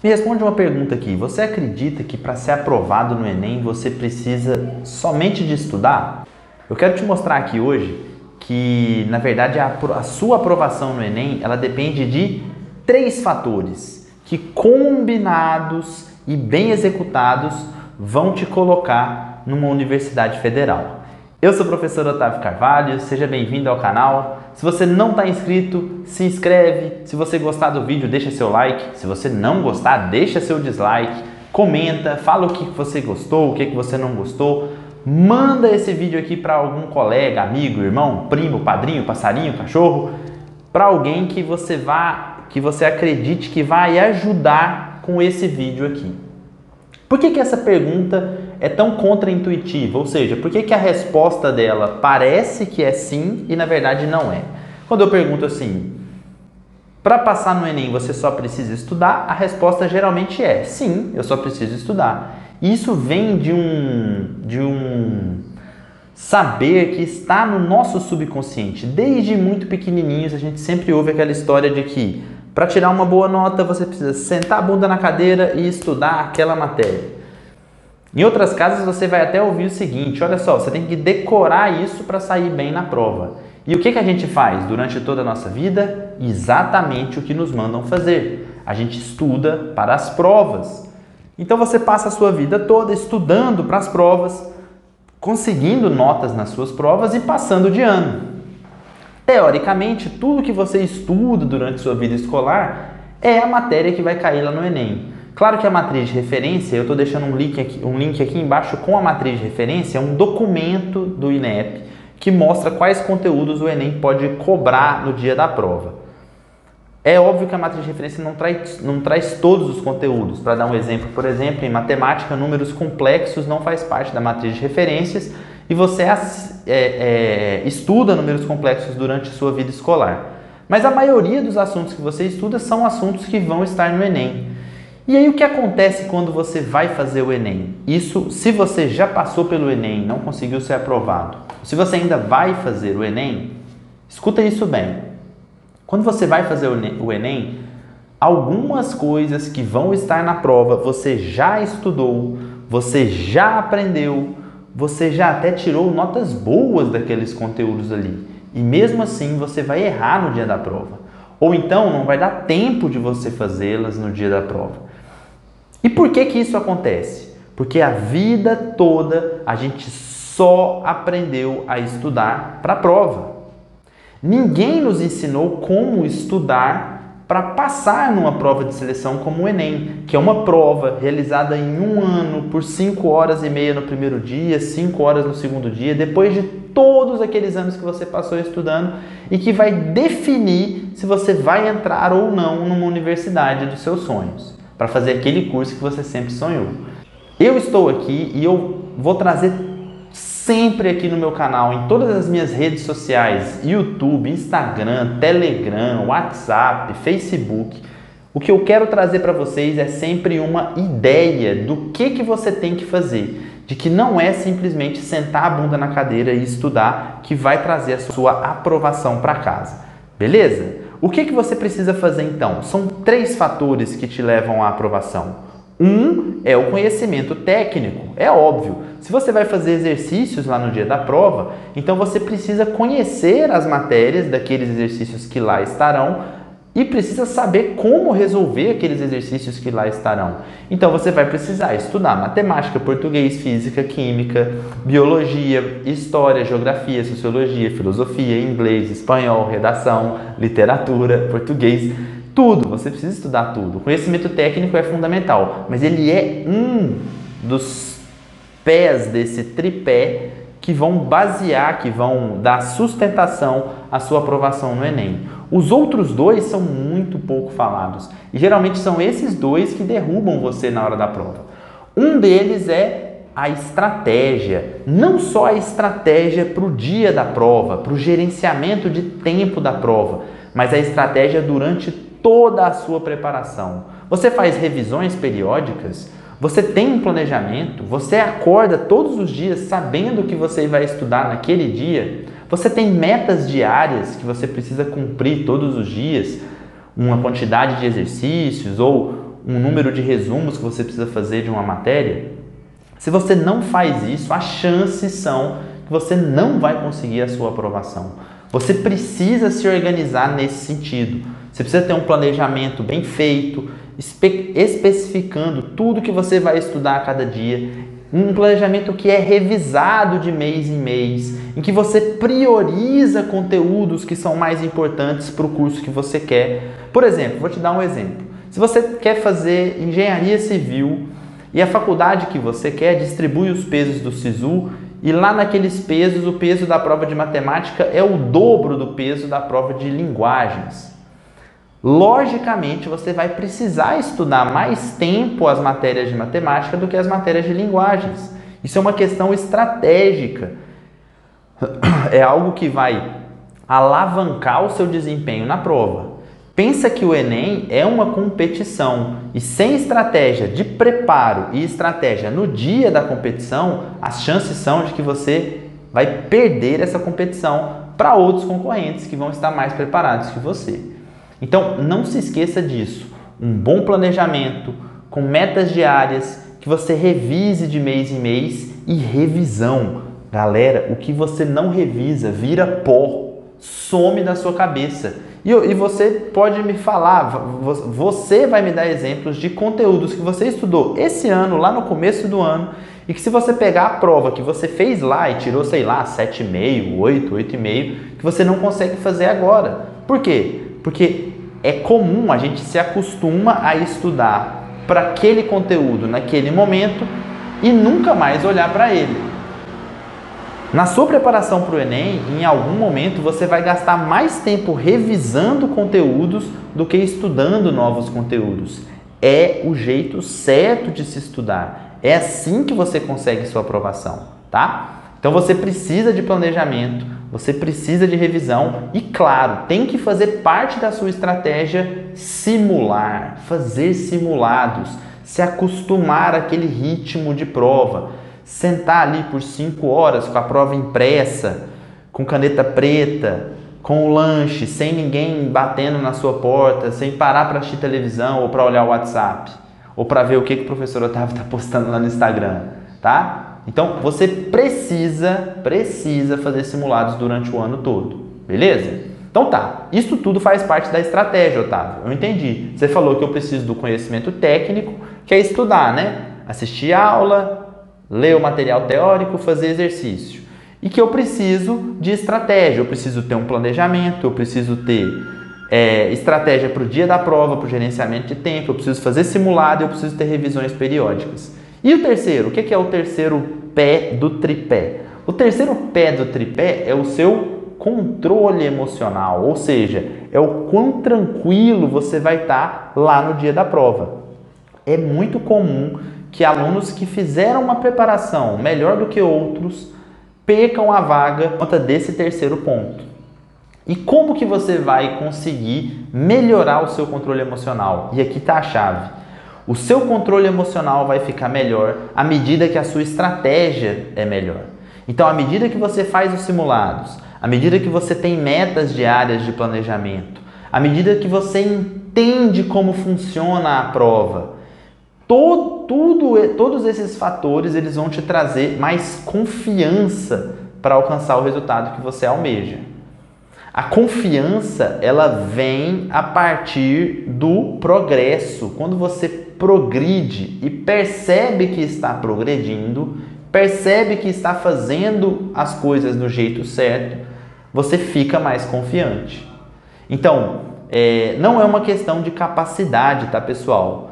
Me responde uma pergunta aqui. Você acredita que para ser aprovado no Enem você precisa somente de estudar? Eu quero te mostrar aqui hoje que, na verdade, a sua aprovação no Enem, ela depende de 3 fatores que, combinados e bem executados, vão te colocar numa universidade federal. Eu sou o professor Otávio Carvalho, seja bem-vindo ao canal. Se você não está inscrito, se inscreve. Se você gostar do vídeo, deixa seu like. Se você não gostar, deixa seu dislike. Comenta, fala o que você gostou, o que você não gostou. Manda esse vídeo aqui para algum colega, amigo, irmão, primo, padrinho, passarinho, cachorro, para alguém que você acredite que vai ajudar com esse vídeo aqui. Por que essa pergunta é tão contraintuitiva? Ou seja, por que a resposta dela parece que é sim e na verdade não é? Quando eu pergunto assim, para passar no Enem você só precisa estudar, a resposta geralmente é sim, eu só preciso estudar. Isso vem de um saber que está no nosso subconsciente. Desde muito pequenininhos a gente sempre ouve aquela história de que para tirar uma boa nota, você precisa sentar a bunda na cadeira e estudar aquela matéria. Em outras casas, você vai até ouvir o seguinte, olha só, você tem que decorar isso para sair bem na prova. E o que a gente faz durante toda a nossa vida? Exatamente o que nos mandam fazer. A gente estuda para as provas. Então você passa a sua vida toda estudando para as provas, conseguindo notas nas suas provas e passando de ano. Teoricamente, tudo que você estuda durante sua vida escolar é a matéria que vai cair lá no Enem. Claro que a matriz de referência, eu estou deixando um link aqui embaixo com a matriz de referência, é um documento do INEP que mostra quais conteúdos o Enem pode cobrar no dia da prova. É óbvio que a matriz de referência não traz todos os conteúdos. Para dar um exemplo, por exemplo, em matemática, números complexos não faz parte da matriz de referências, e você estuda números complexos durante a sua vida escolar. Mas a maioria dos assuntos que você estuda são assuntos que vão estar no Enem. E aí o que acontece quando você vai fazer o Enem? Isso, se você já passou pelo Enem, não conseguiu ser aprovado, se você ainda vai fazer o Enem, escuta isso bem. Quando você vai fazer o Enem, algumas coisas que vão estar na prova você já estudou, você já aprendeu, você já até tirou notas boas daqueles conteúdos ali. E mesmo assim você vai errar no dia da prova. Ou então não vai dar tempo de você fazê-las no dia da prova. E por que isso acontece? Porque a vida toda a gente só aprendeu a estudar para a prova. Ninguém nos ensinou como estudar para passar numa prova de seleção como o Enem, que é uma prova realizada em um ano por 5 horas e meia no primeiro dia, 5 horas no segundo dia, depois de todos aqueles anos que você passou estudando e que vai definir se você vai entrar ou não numa universidade dos seus sonhos, para fazer aquele curso que você sempre sonhou. Eu estou aqui e eu vou trazer sempre aqui no meu canal, em todas as minhas redes sociais, YouTube, Instagram, Telegram, WhatsApp, Facebook, o que eu quero trazer para vocês é sempre uma ideia do que você tem que fazer, de que não é simplesmente sentar a bunda na cadeira e estudar que vai trazer a sua aprovação para casa, beleza? O que você precisa fazer então? São 3 fatores que te levam à aprovação. Um é o conhecimento técnico, é óbvio. Se você vai fazer exercícios lá no dia da prova, então você precisa conhecer as matérias daqueles exercícios que lá estarão e precisa saber como resolver aqueles exercícios que lá estarão. Então você vai precisar estudar matemática, português, física, química, biologia, história, geografia, sociologia, filosofia, inglês, espanhol, redação, literatura, português. Tudo, você precisa estudar tudo. O conhecimento técnico é fundamental, mas ele é um dos pés desse tripé que vão basear, que vão dar sustentação à sua aprovação no Enem. Os outros 2 são muito pouco falados e geralmente são esses 2 que derrubam você na hora da prova. Um deles é a estratégia, não só a estratégia para o dia da prova, para o gerenciamento de tempo da prova, mas a estratégia durante toda a sua preparação. Você faz revisões periódicas? Você tem um planejamento? Você acorda todos os dias sabendo que você vai estudar naquele dia? Você tem metas diárias que você precisa cumprir todos os dias? Uma quantidade de exercícios ou um número de resumos que você precisa fazer de uma matéria, se você não faz isso, as chances são que você não vai conseguir a sua aprovação. Você precisa se organizar nesse sentido. Você precisa ter um planejamento bem feito, especificando tudo que você vai estudar a cada dia. Um planejamento que é revisado de mês em mês, em que você prioriza conteúdos que são mais importantes para o curso que você quer. Por exemplo, vou te dar um exemplo. Se você quer fazer engenharia civil e a faculdade que você quer distribui os pesos do SISU e lá naqueles pesos, o peso da prova de matemática é o dobro do peso da prova de linguagens. Logicamente, você vai precisar estudar mais tempo as matérias de matemática do que as matérias de linguagens. Isso é uma questão estratégica. É algo que vai alavancar o seu desempenho na prova. Pensa que o Enem é uma competição e sem estratégia de preparo e estratégia no dia da competição, as chances são de que você vai perder essa competição para outros concorrentes que vão estar mais preparados que você. Então, não se esqueça disso. Um bom planejamento, com metas diárias, que você revise de mês em mês e revisão. Galera, o que você não revisa vira pó, some da sua cabeça. E você pode me falar, você vai me dar exemplos de conteúdos que você estudou esse ano, lá no começo do ano, e que se você pegar a prova que você fez lá e tirou, sei lá, 7,5, 8, 8,5, que você não consegue fazer agora. Por quê? Porque é comum, a gente se acostuma a estudar para aquele conteúdo naquele momento e nunca mais olhar para ele. Na sua preparação para o Enem, em algum momento você vai gastar mais tempo revisando conteúdos do que estudando novos conteúdos. É o jeito certo de se estudar. É assim que você consegue sua aprovação, tá? Então você precisa de planejamento, você precisa de revisão e, claro, tem que fazer parte da sua estratégia simular, fazer simulados, se acostumar àquele ritmo de prova. Sentar ali por 5 horas com a prova impressa, com caneta preta, com o lanche, sem ninguém batendo na sua porta, sem parar para assistir televisão ou para olhar o WhatsApp, ou para ver o que o professor Otávio está postando lá no Instagram, tá? Então, você precisa fazer simulados durante o ano todo, beleza? Então tá, isso tudo faz parte da estratégia, Otávio, eu entendi. Você falou que eu preciso do conhecimento técnico, que é estudar, né? Assistir aula, ler o material teórico, fazer exercício. E que eu preciso de estratégia, eu preciso ter um planejamento, eu preciso ter estratégia para o dia da prova, para o gerenciamento de tempo, eu preciso fazer simulado, eu preciso ter revisões periódicas. E o terceiro? O que é o terceiro pé do tripé? O terceiro pé do tripé é o seu controle emocional, ou seja, é o quão tranquilo você vai estar lá no dia da prova. É muito comum que alunos que fizeram uma preparação melhor do que outros percam a vaga por conta desse terceiro ponto. E como que você vai conseguir melhorar o seu controle emocional? E aqui está a chave. O seu controle emocional vai ficar melhor à medida que a sua estratégia é melhor. Então, à medida que você faz os simulados, à medida que você tem metas diárias de planejamento, à medida que você entende como funciona a prova, todos esses fatores eles vão te trazer mais confiança para alcançar o resultado que você almeja. A confiança ela vem a partir do progresso. Quando você progride e percebe que está progredindo, percebe que está fazendo as coisas do jeito certo, você fica mais confiante. Então, não é uma questão de capacidade, tá, pessoal?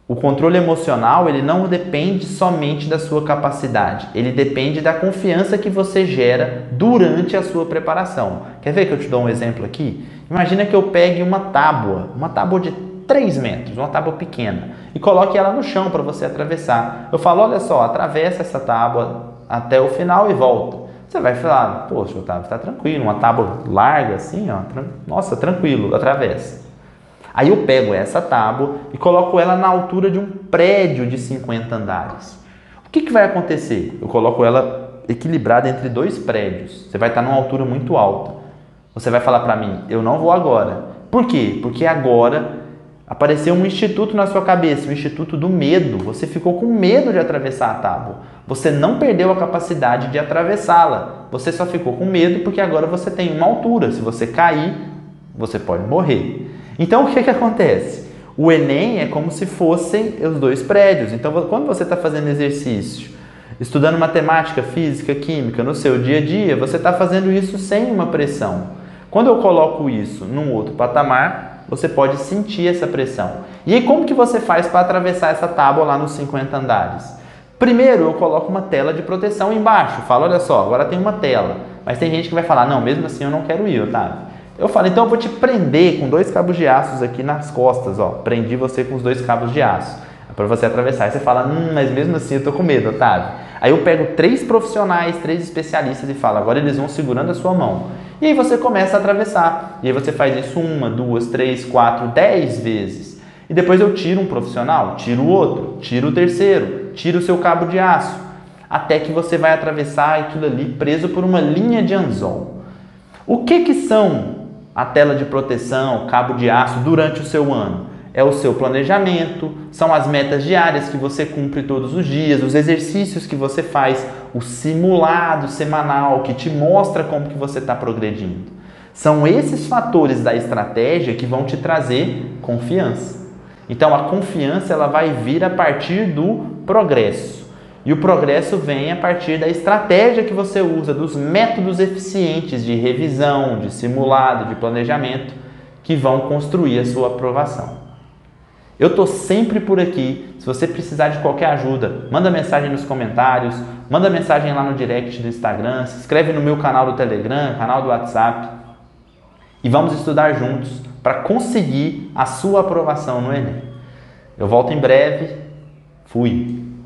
O controle emocional, ele não depende somente da sua capacidade, ele depende da confiança que você gera durante a sua preparação. Quer ver que eu te dou um exemplo aqui? Imagina que eu pegue uma tábua de 3 metros, uma tábua pequena, e coloque ela no chão para você atravessar. Eu falo, olha só, atravessa essa tábua até o final e volta. Você vai falar, poxa, Otávio, está tranquilo, uma tábua larga assim, ó, nossa, tranquilo, atravessa. Aí eu pego essa tábua e coloco ela na altura de um prédio de 50 andares. O que vai acontecer? Eu coloco ela equilibrada entre 2 prédios. Você vai estar numa altura muito alta. Você vai falar para mim, eu não vou agora. Por quê? Porque agora Apareceu um instituto na sua cabeça, o instituto do medo. Você ficou com medo de atravessar a tábua. Você não perdeu a capacidade de atravessá-la. Você só ficou com medo porque agora você tem uma altura. Se você cair, você pode morrer. Então, o que acontece? O Enem é como se fossem os dois prédios. Então, quando você está fazendo exercício, estudando matemática, física, química, no seu dia a dia, você está fazendo isso sem uma pressão. Quando eu coloco isso num outro patamar, você pode sentir essa pressão. E aí, como que você faz para atravessar essa tábua lá nos 50 andares? Primeiro, eu coloco uma tela de proteção embaixo. Falo, olha só, agora tem uma tela. Mas tem gente que vai falar, não, mesmo assim eu não quero ir, Otávio. Eu falo, então eu vou te prender com 2 cabos de aço aqui nas costas, ó. Prendi você com os 2 cabos de aço. Para você atravessar. Aí você fala, mas mesmo assim eu tô com medo, Otávio. Aí eu pego 3 profissionais, 3 especialistas e falo, agora eles vão segurando a sua mão. E aí você começa a atravessar. E aí você faz isso 1, 2, 3, 4, 10 vezes. E depois eu tiro um profissional, tiro o outro, tiro o terceiro, tiro o seu cabo de aço. Até que você vai atravessar aquilo ali preso por uma linha de anzol. O que são a tela de proteção, o cabo de aço durante o seu ano? É o seu planejamento, são as metas diárias que você cumpre todos os dias, os exercícios que você faz, o simulado semanal que te mostra como que você está progredindo. São esses fatores da estratégia que vão te trazer confiança. Então a confiança ela vai vir a partir do progresso. E o progresso vem a partir da estratégia que você usa, dos métodos eficientes de revisão, de simulado, de planejamento, que vão construir a sua aprovação. Eu estou sempre por aqui. Se você precisar de qualquer ajuda, manda mensagem nos comentários, manda mensagem lá no direct do Instagram, se inscreve no meu canal do Telegram, canal do WhatsApp e vamos estudar juntos para conseguir a sua aprovação no Enem. Eu volto em breve. Fui!